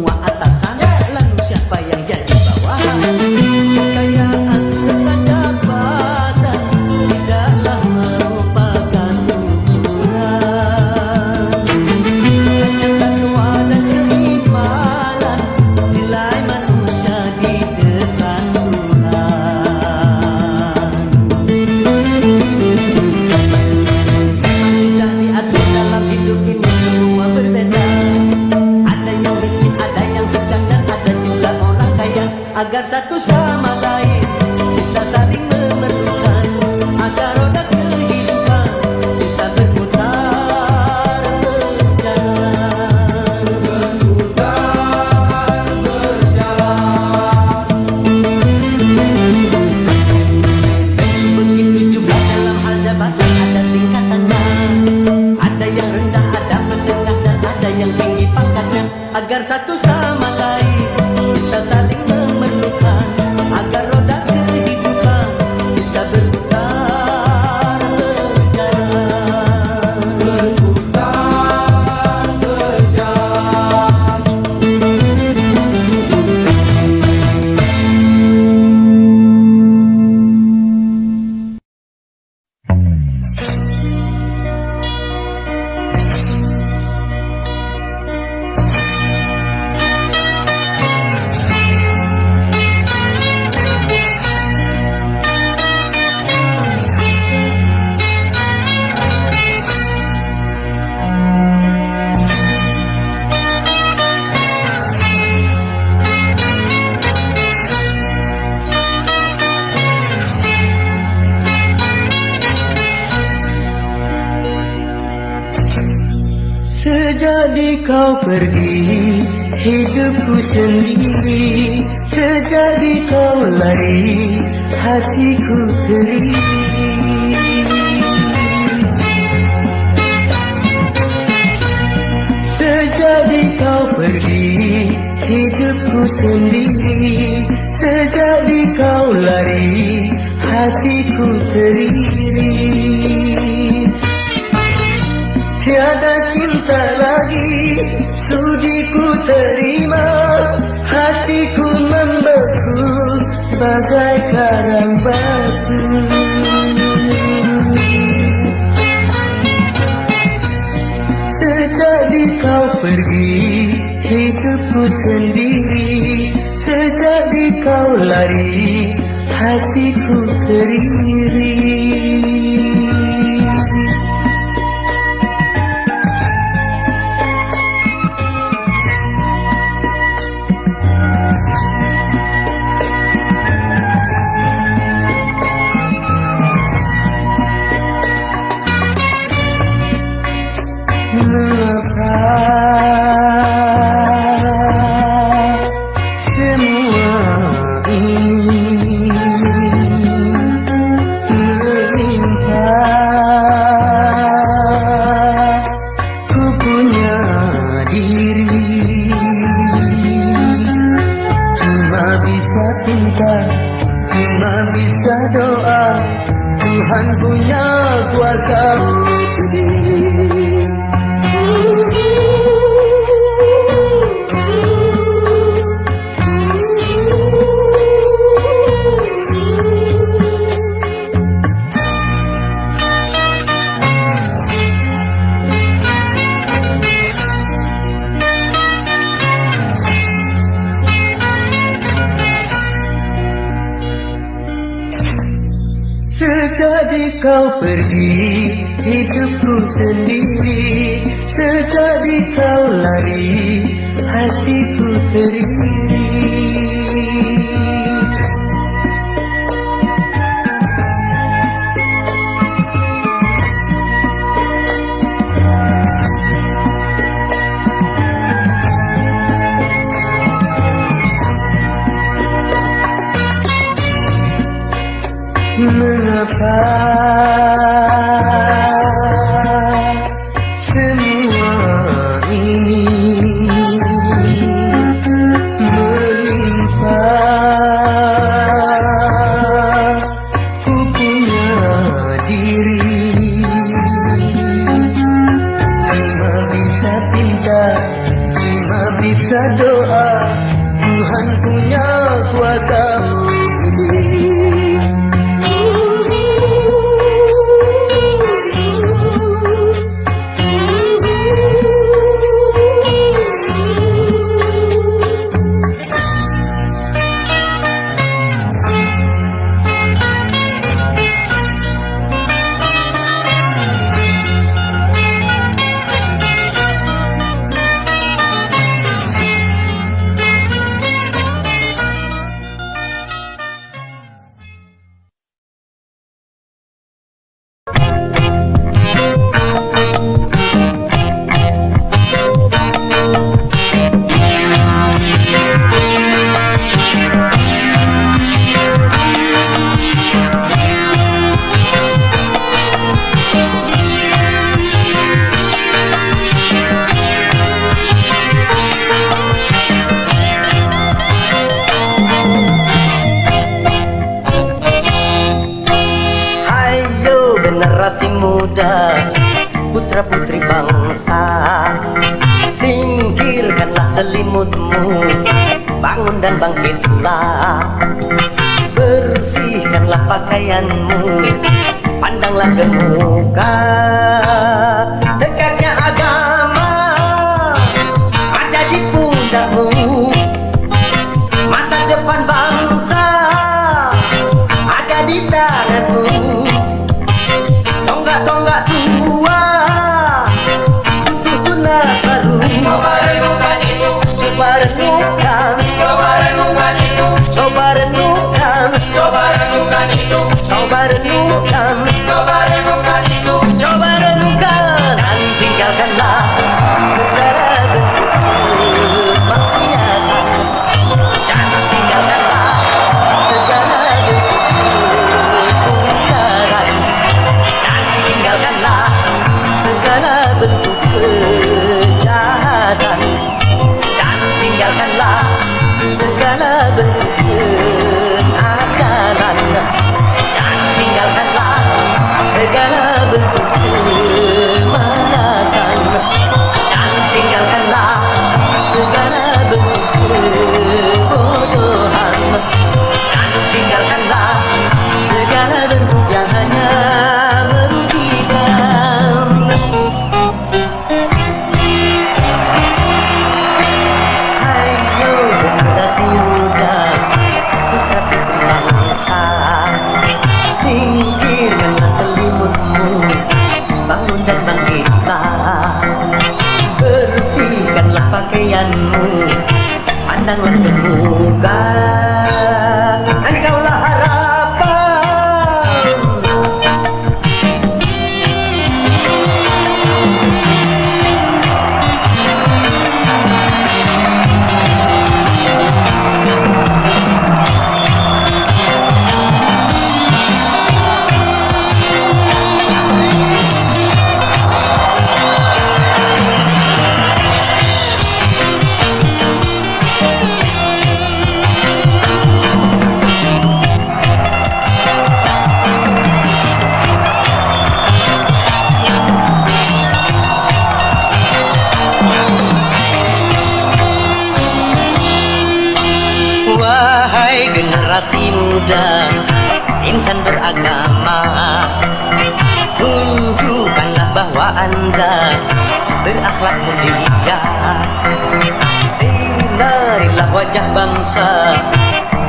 semua atasan, lalu siapa yang jadi bawahan? Kekayaan serta jabatan tidaklah merupakan ukuran. Takwa dan keimanan nilai manusia di depan Tuhan. Memang sudah diatur dalam hidup ini semua berbeda. Ada yang miskin, ada yang sedang, dan ada juga orang kaya. Agar satu sama lain bisa saling memerlukan, agar roda kehidupan bisa berputar berjalan. Begitu juga dalam hal jabatan ada tingkatannya. Ada yang rendah, ada menengah, dan ada yang tinggi pangkatnya. Agar satu sama lain bisa saling memerlukan, agar roda kehidupan bisa berputar berjalan. Berputar berjalan. Sejak kau pergi, hidupku sendiri. Sejak kau lari, hatiku teriri. Sejak kau pergi, hidupku sendiri. Sejak kau lari, hatiku teriri. Tiada cinta lagi sudi ku terima, hatiku membeku bagai karang batu. Sejak kau pergi, hidupku sendiri. Sejak kau lari, hatiku teriri. Semua ini menimpa ku punya diri. Cuma bisa pinta, cuma bisa doa, Tuhan punya kuasa. Sejak kau pergi, hidupku sendiri. Sejak kau lari, hatiku teriri. Mengapa semua ini menimpa ku punya diri? Cuma bisa pinta, cuma bisa doa, Tuhan punya kuasa. Generasi muda, putra-putri bangsa, singkirkanlah selimutmu, bangun dan bangkitlah, bersihkanlah pakaianmu, pandanglah ke muka. Tegaknya agama ada di pundakmu, masa depan bangsa ada di tanganmu. Tonggak tua butuh tunas baru. Coba renungkan itu. Coba renungkan. Coba renungkan itu. Coba renungkan. Coba renungkan itu. Coba renungkan. Coba renungkan itu. Coba renungkan dan tinggalkanlah segala bentuk kemaksiatan dan tinggalkanlah segala bentuk kemungkaran. Tinggalkanlah segala bentuk kejahatan dan tinggalkanlah segala bentuk kenakalan dan tinggalkanlah segala bentuk kemalasan dan tinggalkanlah segala bentuk kebodohan dan tinggalkanlah segala bentuk yang hanya singkirkanlah selimutmu, bangun dan bangkitlah, bersihkanlah pakaianmu, pandanglah ke muka. Engkaulah harapan. Wahai generasi muda, insan beragama, tunjukkanlah bahwa Anda berakhlak mulia. Sinarilah wajah bangsa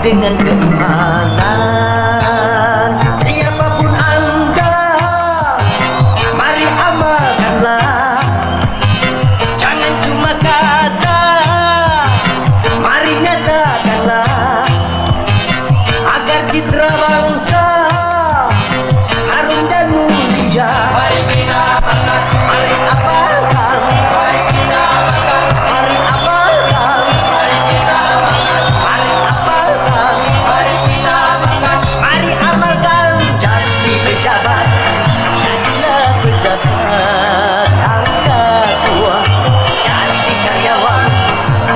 dengan keimanan. Siapapun Anda, mari amalkanlah, jangan cuma kata, mari nyatakanlah, agar citra bangsa harum dan mulia. Mari kita amalkan, mari amalkan, mari kita amalkan, mari amalkan, mari kita amalkan, mari amalkan, mari kita amalkan, mari amalkan. Jadi pejabat, jadilah pejabat. Anda tua, jadi karyawan,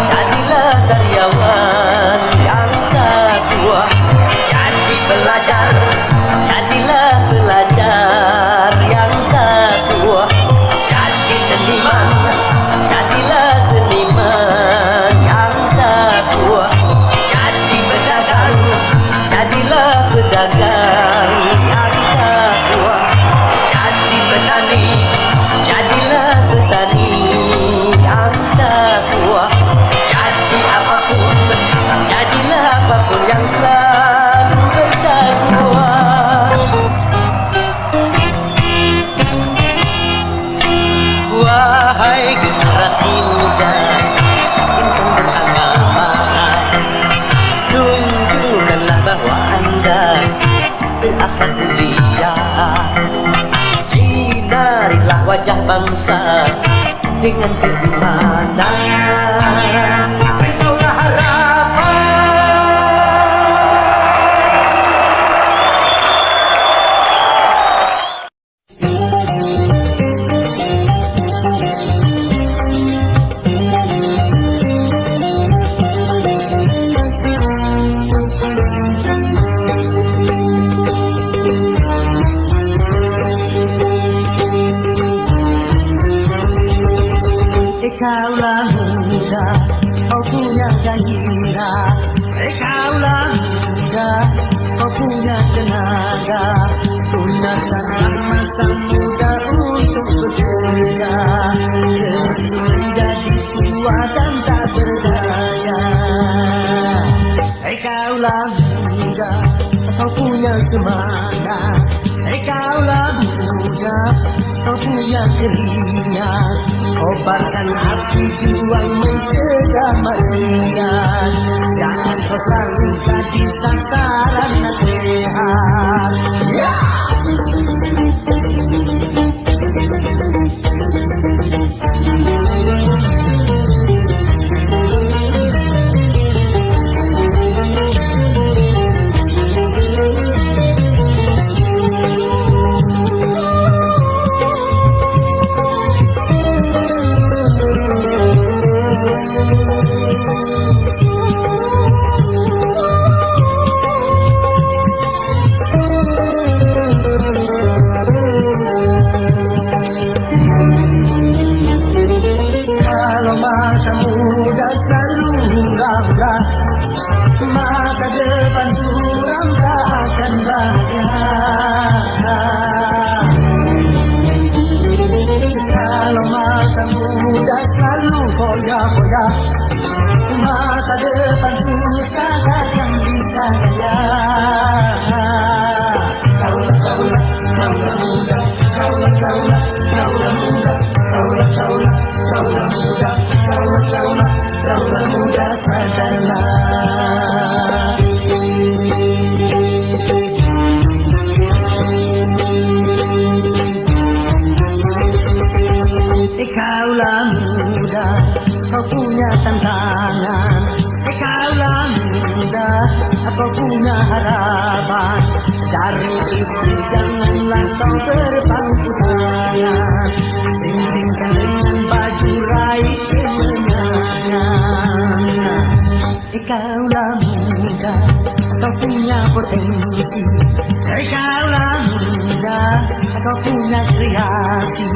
jadilah karyawan. pun yang selalu bertakwa. Wahai generasi muda, insan beragama, tunjukkanlah bahwa Anda terakhir mulia. Sinarilah wajah bangsa dengan keimanan. Itulah harapan. Kaulah muda, kau punya gairah. Kaulah muda, kau punya tenaga. Gunakanlah masa muda untuk bekerja, jangan menjadi tua dan tak berdaya. Kaulah muda, kau punya semangat. Kaulah muda, kau punya keringat. Kobarkan api juang mencegah maksiat. Jangan kau selalu jadi sasaran nasihat. Masa muda selalu hura-hura, masa depan suram tak akan bahagia. Kalau masa muda selalu foya-foya, masa depan susah takkan bisa kaya. Kaulah, kaulah, kaulah muda, kaulah, kaulah, kaulah muda, kaulah, kaulah, kaulah muda. Kaulah, kaulah, kaulah muda, sadarlah. Kaulah muda, kau punya tantangan. Kaulah muda, kau punya harapan. Dari itu janganlah kau berpangku tangan. Sing-singkan dengan baju raih kemenangan. Kaulah muda, kau punya potensi. Kaulah muda, kau punya kreasi.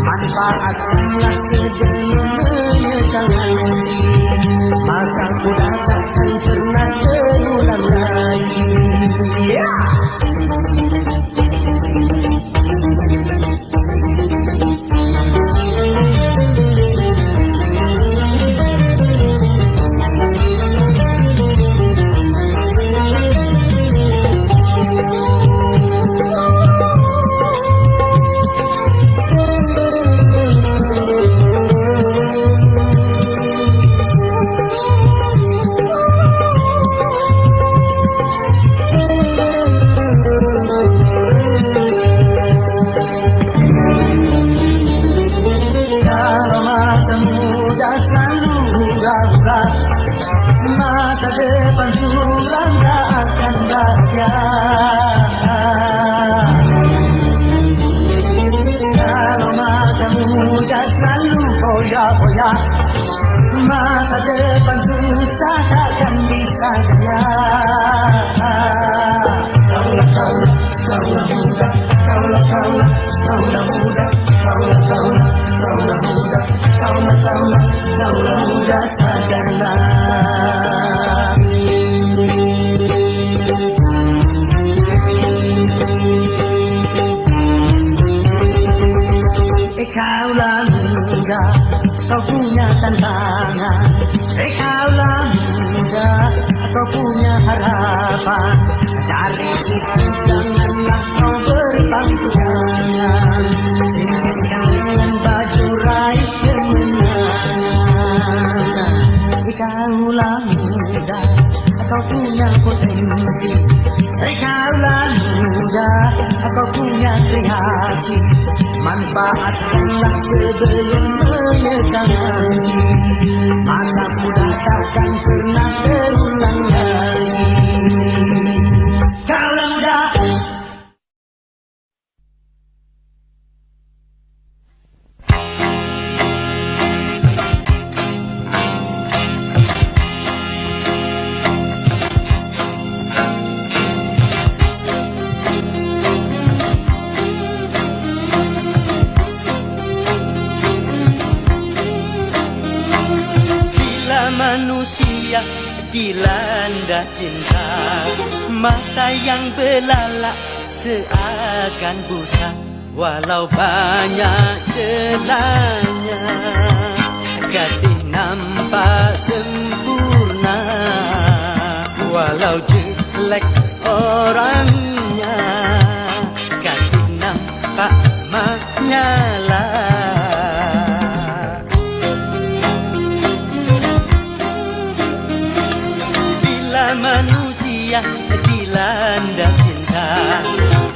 Manfaatkanlah sebelum menyesal nanti. Masa muda takkan pernah terulang lagi. Masa depan suram tak akan bahagia. Kalau masa muda selalu foya-foya, masa depan susah takkan bisa kaya. Kaulah, kaulah, kaulah muda, kaulah, kaulah, kaulah muda, kaulah, kaulah, kaulah muda, kaulah, kaulah, kaulah muda, sadarlah. Kaulah muda, kau punya tantangan. Kaulah muda, kau punya harapan. Dari itu janganlah kau berpangku tangan, singkirkan dengan baju raih kemenangan. Kaulah muda, kau punya potensi. Kaulah muda, kau punya kreasi. Manfaatkanlah sebelum menyesal nanti. Masa muda takkan pernah terulang lagi. Kaulah muda. Manusia dilanda cinta, mata yang belalak seakan buta. Walau banyak celahnya, kasih nampak sempurna. Walau jelek orangnya, kasih nampak menyala. Manusia dilanda cinta,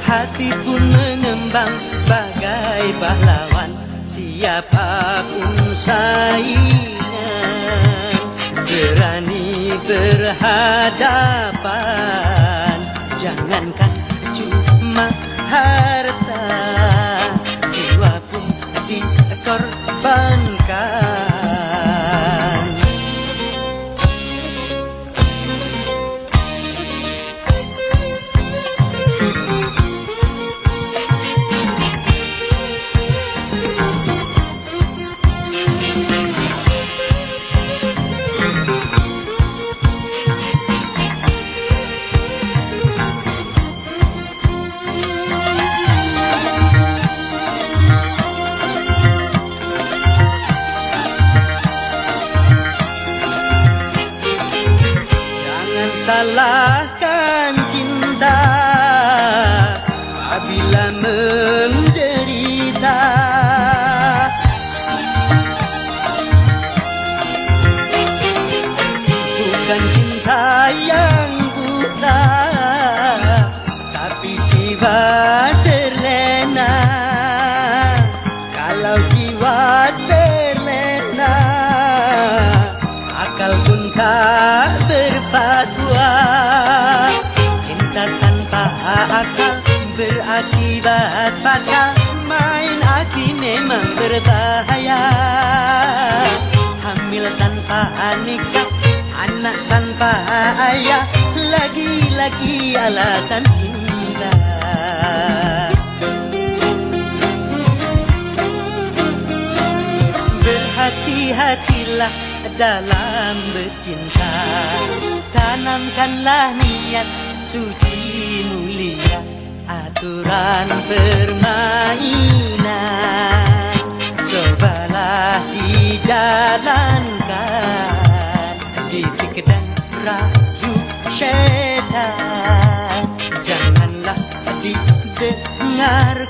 hati pun mengembang bagai pahlawan. Siapapun saingan, berani berhadapan. Jangankan cuma harta, jiwa pun dikorbankan. Salahkan cinta apabila menderita. Bukan cinta yang buta, tapi jiwa terlena. Kalau jiwa terlena, akal pun tak berfatwa. Cinta tanpa akal berakibat fatal. Main aki memang berbahaya. Hamil tanpa nikah, anak tanpa ayah, lagi-lagi alasan cinta. Berhati-hatilah dalam bercinta, tanamkanlah niat suci mulia. Aturan permainan cobalah dijalankan. Bisik dan rayu syaitan janganlah didengarkan.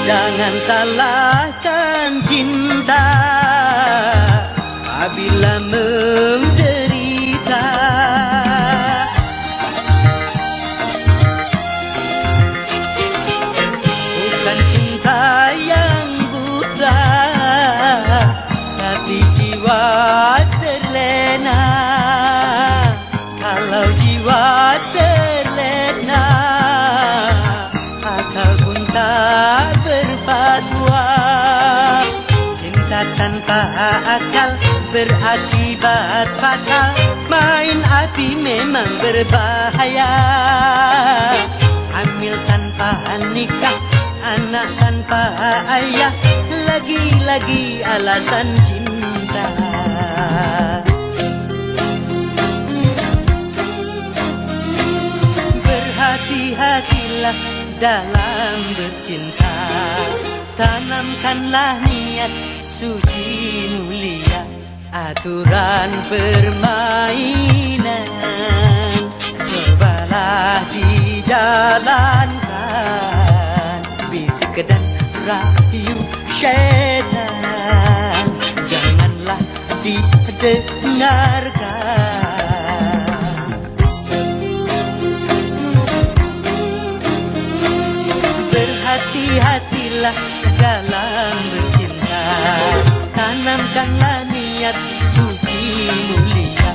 Jangan salahkan cinta apabila menderita. Bukan cinta yang buta, tapi jiwa terlena. Kalau jiwa terlena, akal pun tak berfatwa. tanpa akal berakibat fatal. Main api memang berbahaya. Hamil tanpa nikah, anak tanpa ayah, lagi-lagi alasan cinta. Berhati-hatilah dalam bercinta, tanamkanlah niat suci mulia, aturan permainan cobalah dijalankan. Bisik dan rayu syaitan janganlah didengarkan. Berhati-hatilah dalam bercinta, tanamkanlah niat suci mulia.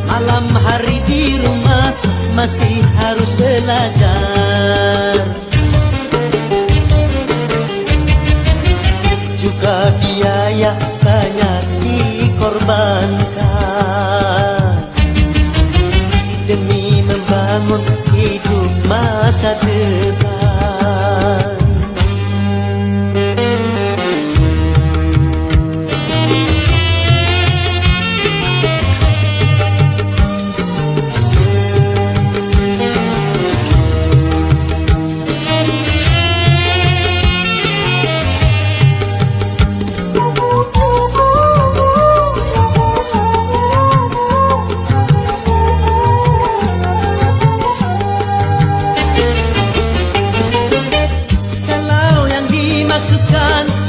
Malam hari di rumah masih harus belajar. Juga biaya banyak dikorbankan demi membangun hidup masa depan.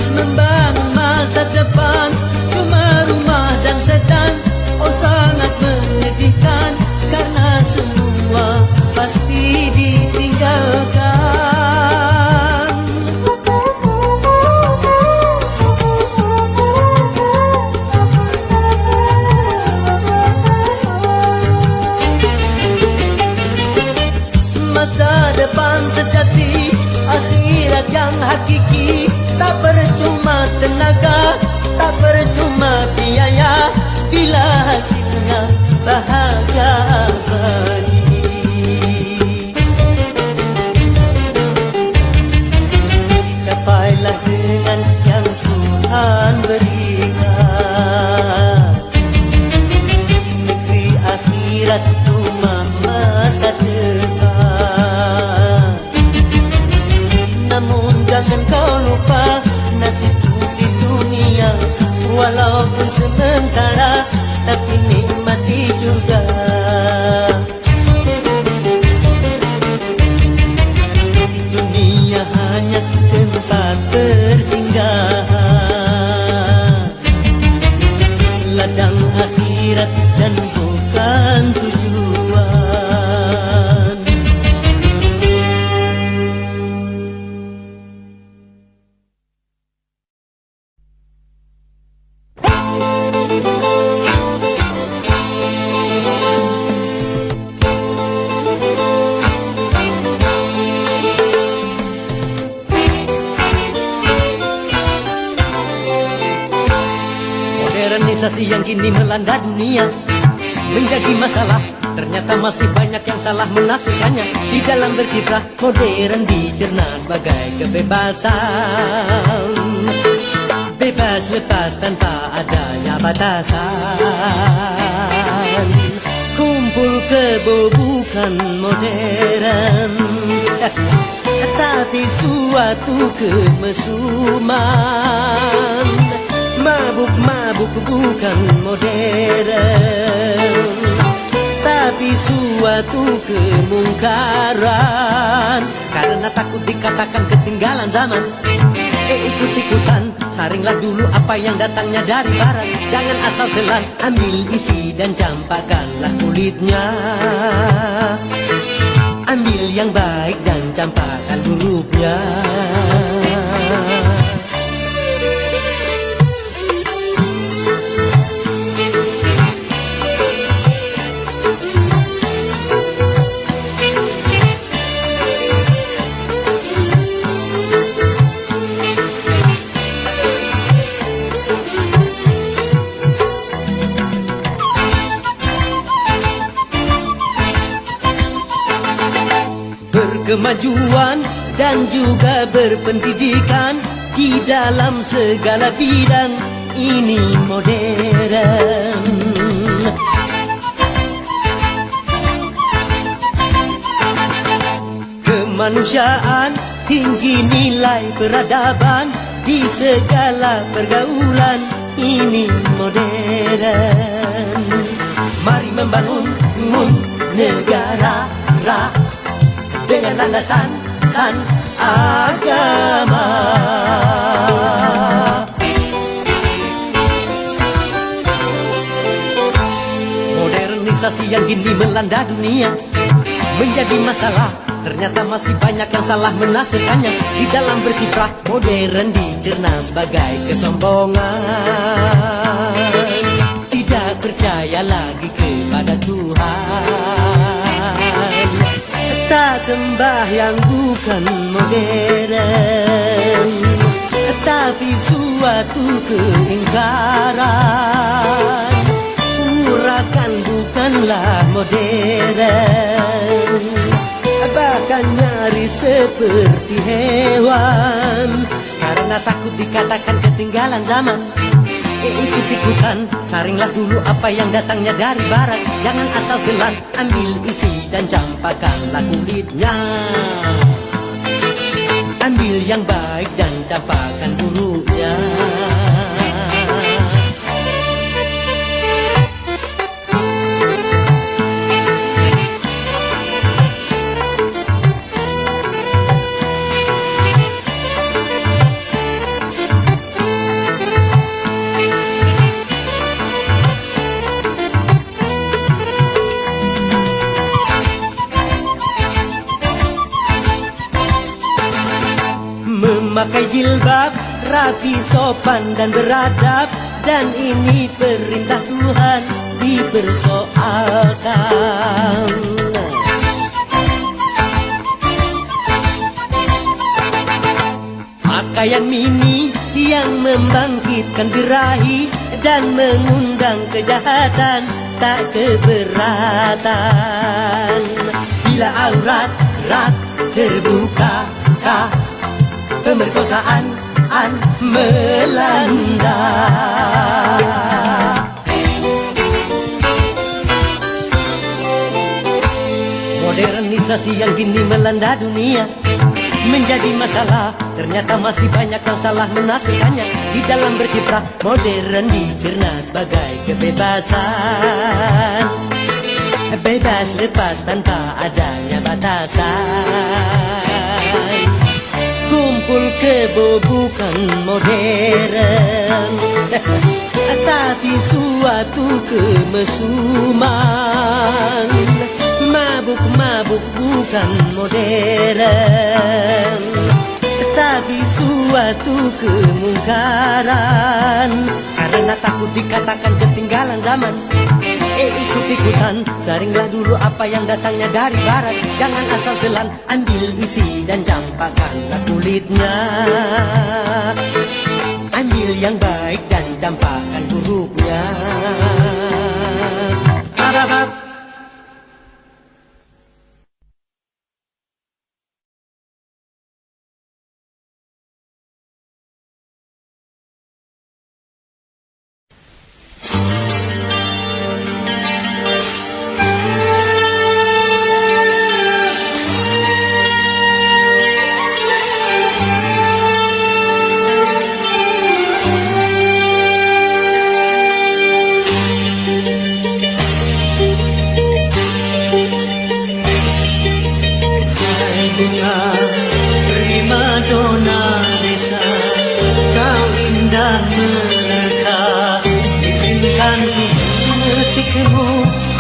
Membangun masa depan cuma rumah dan sedan, oh sangat menyedihkan karena semua pasti ditinggalkan. Masa depan sejati, akhirat yang hakiki, tak percuma tenaga, tak percuma biaya, bila hasilnya bahagia abadi. Capailah dengan yang Tuhan berikan, negeri akhirat rumah masa depan. Namun jangan kau lupa nasibku di dunia, walaupun sementara, tapi nikmati juga. Dunia hanya tempat persinggahan, ladang akhirat dan bukan tujuan. Modernisasi yang kini melanda dunia menjadi masalah ternyata masih banyak yang salah menafsirkannya. Di dalam berkiprah modern dicerna sebagai kebebasan, bebas lepas tanpa adanya batasan. Kumpul kebo bukan modern, tapi suatu kemesuman. Mabuk-mabuk bukan modern, tapi suatu kemungkaran. Karena takut dikatakan ketinggalan zaman, ikut-ikutan, saringlah dulu apa yang datangnya dari barat. Jangan asal telan, ambil isi dan campakkanlah kulitnya. Ambil yang baik dan campakkan buruknya. Berkemajuan dan juga berpendidikan di dalam segala bidang, ini modern. Kemanusiaan, tinggi nilai peradaban di segala pergaulan, ini modern. Mari membangun negara dengan landasan agama. Modernisasi yang kini melanda dunia menjadi masalah, ternyata masih banyak yang salah menafsirkannya. Di dalam berkiprah modern dicerna sebagai kesombongan, tidak percaya lagi kepada Tuhan, tak sembahyang bukan modern, tapi suatu keingkaran. Urakan bukanlah modern, bahkan nyaris seperti hewan. Karena takut dikatakan ketinggalan zaman, ikut-ikutan, saringlah dulu apa yang datangnya dari barat. Jangan asal telan, ambil isi dan campakkanlah kulitnya. Ambil yang baik dan campakkan buruknya. Memakai jilbab, rapi, sopan dan beradab, dan ini perintah Tuhan dipersoalkan. Pakaian mini yang membangkitkan birahi dan mengundang kejahatan, tak keberatan. Bila aurat terbuka, pemerkosaan melanda. Modernisasi yang kini melanda dunia menjadi masalah, ternyata masih banyak yang salah menafsirkannya. Di dalam berkiprah modern dicerna sebagai kebebasan, bebas lepas tanpa adanya batasan. Kumpul kebo bukan modern, tapi suatu kemesuman. Mabuk-mabuk bukan modern, tapi suatu kemungkaran. Karena takut dikatakan ketinggalan zaman, ikut-ikutan, saringlah dulu apa yang datangnya dari barat. Jangan asal telan, ambil isi dan campakkanlah kulitnya. Ambil yang baik dan campakkan buruknya.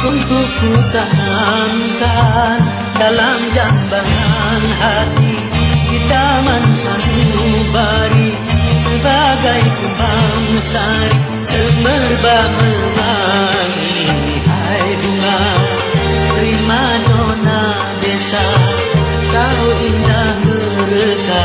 untuk ku tanamkan dalam jambangan hati di taman sanubari sebagai kumbang sari semerbak memangi. Hai bunga primadona desa, kau indah mereka.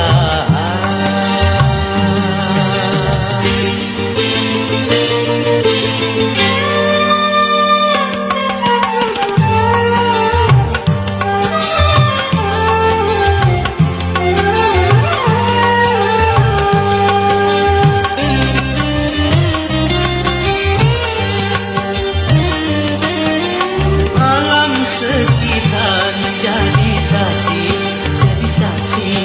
Sekitar menjadi saksi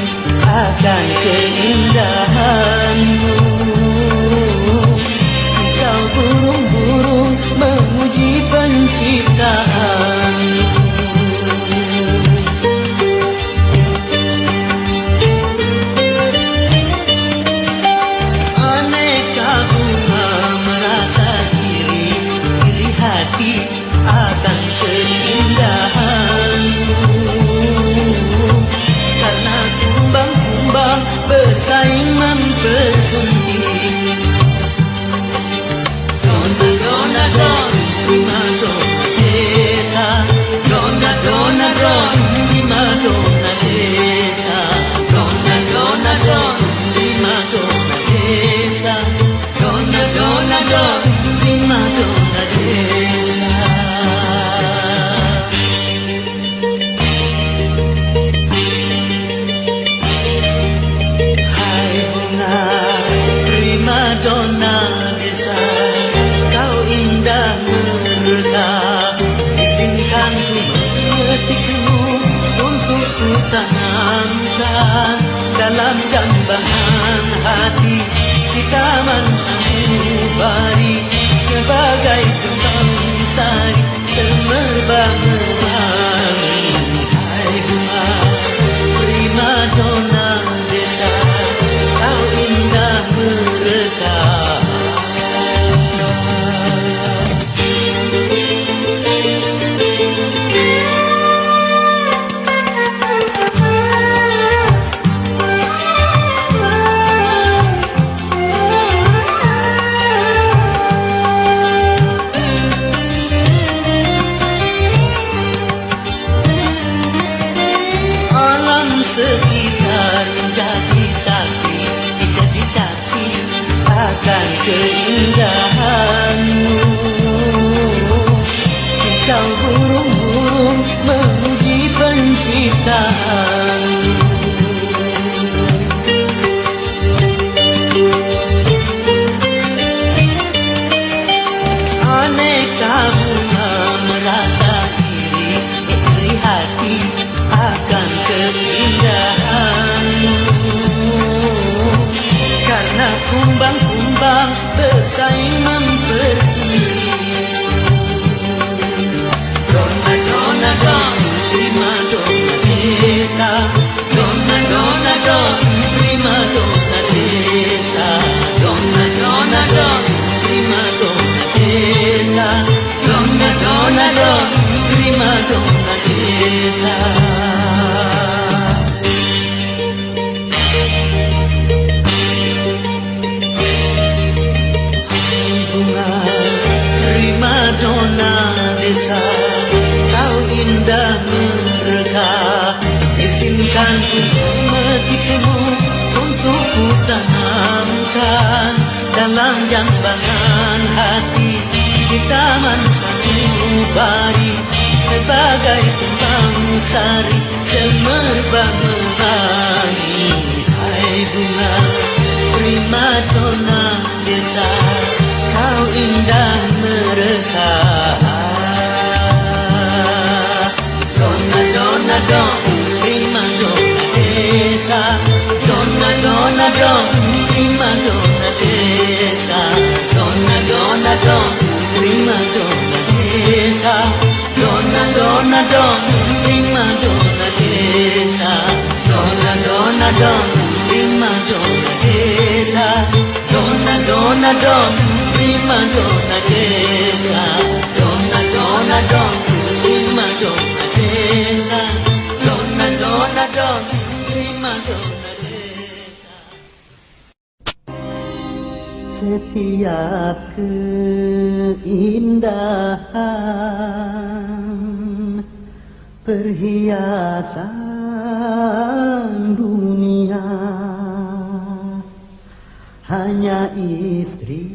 akan keindahanmu. Kau burung-burung memuji penciptaanmu. Aneka bunga merasa iri hati akan keindahanmu, karena kumbang-kumbang bersaing mempesona. Dona dona don, prima dona desa. Dona dona don, prima dona desa. Dona dona don, prima dona desa. Dona dona don, prima dona desa. Primadona desa, kau indah mereka. Izinkan ku memetikmu untuk ku tanamkan dalam jambangan hati di taman sanubari sebagai kembang sari semerbak memangi. Hai bunga primadona desa, kau indah mereka. Alam sekitar menjadi saksi akan keindahanmu. Kicau burung-burung memuji penciptaanmu. Aneka bunga merasa iri hati akan keindahanmu, karena kumbang-kumbang bersaing mempersuni. Dona dona don, prima dona desa. Dona dona don, prima dona desa. Dona dona don, prima dona desa. Dona dona don, prima dona desa. Primadona desa, kau indah mereka. Izinkan ku memetikmu untuk ku tanamkan dalam jambangan hati di taman sanubari sebagai kembang sari semerbak memangi. Hai bunga primadona desa, kau indah mereka. Dona dona don, prima dona desa. Dona dona don, prima dona desa. Dona dona don, prima dona desa. Dona dona don, prima dona desa. Dona dona don, prima dona desa. Dona dona don, prima dona desa. Dona dona dona don, prima donna desa. Dona dona don, prima donna desa. Setiap keindahan perhiasan dunia hanya istri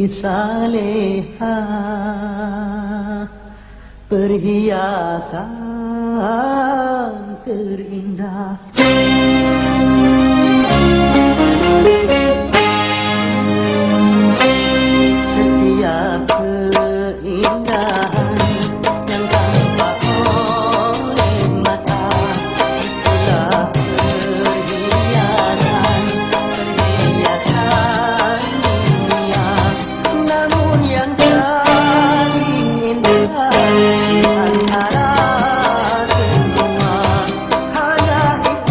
saleha perhiasan terindah. Setiap keindahan yang tampak oleh mata itulah perhiasan dunia. Namun yang paling indah antara semua hanya istri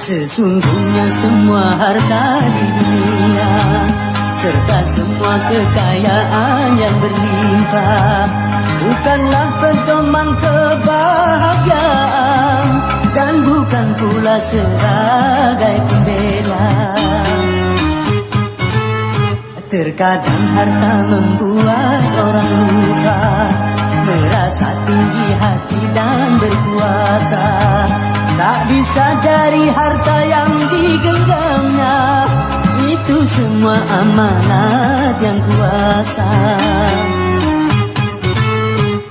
Sesungguhnya semua harta di dunia serta semua kekayaan yang berlimpah bukanlah pedoman kebahagiaan dan bukan pula sebagai pembela. Terkadang harta membuat orang lupa, merasa tinggi hati dan berkuasa, tak disadari harta yang digenggamnya itu semua amanat yang kuasa.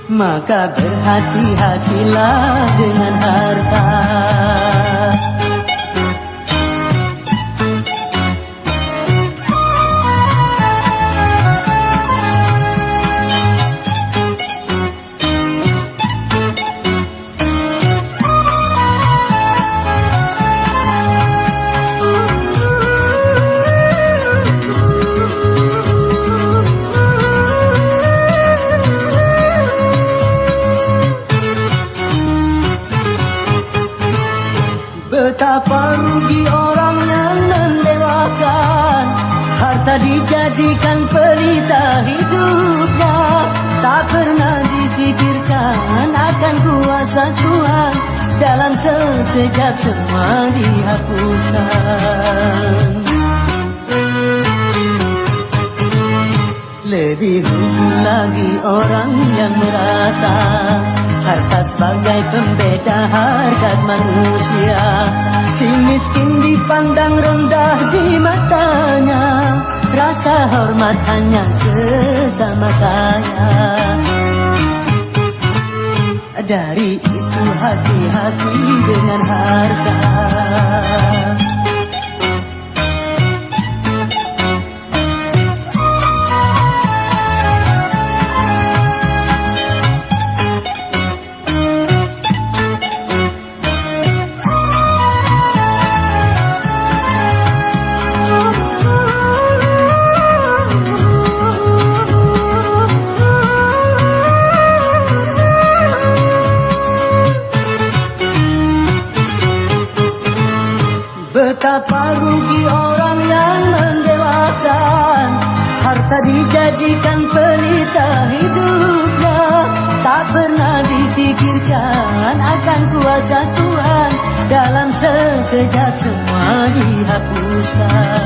Maka berhati-hatilah dengan harta. Betapa rugi orang yang mendewakan harta dijadikan pelita hidupnya, tak pernah dipikirkan akan kuasa Tuhan, dalam sekejap semua dihapuskan. Lebih rugi lagi orang yang merasa harta sebagai pembeda harkat manusia. Si miskin dipandang rendah di matanya, rasa hormat hanya sesama kaya. Dari itu hati-hati dengan harta. Betapa rugi orang yang mendewakan harta dijadikan pelita hidupnya, tak pernah dipikirkan akan kuasa Tuhan, dalam sekejap semua dihapuskan.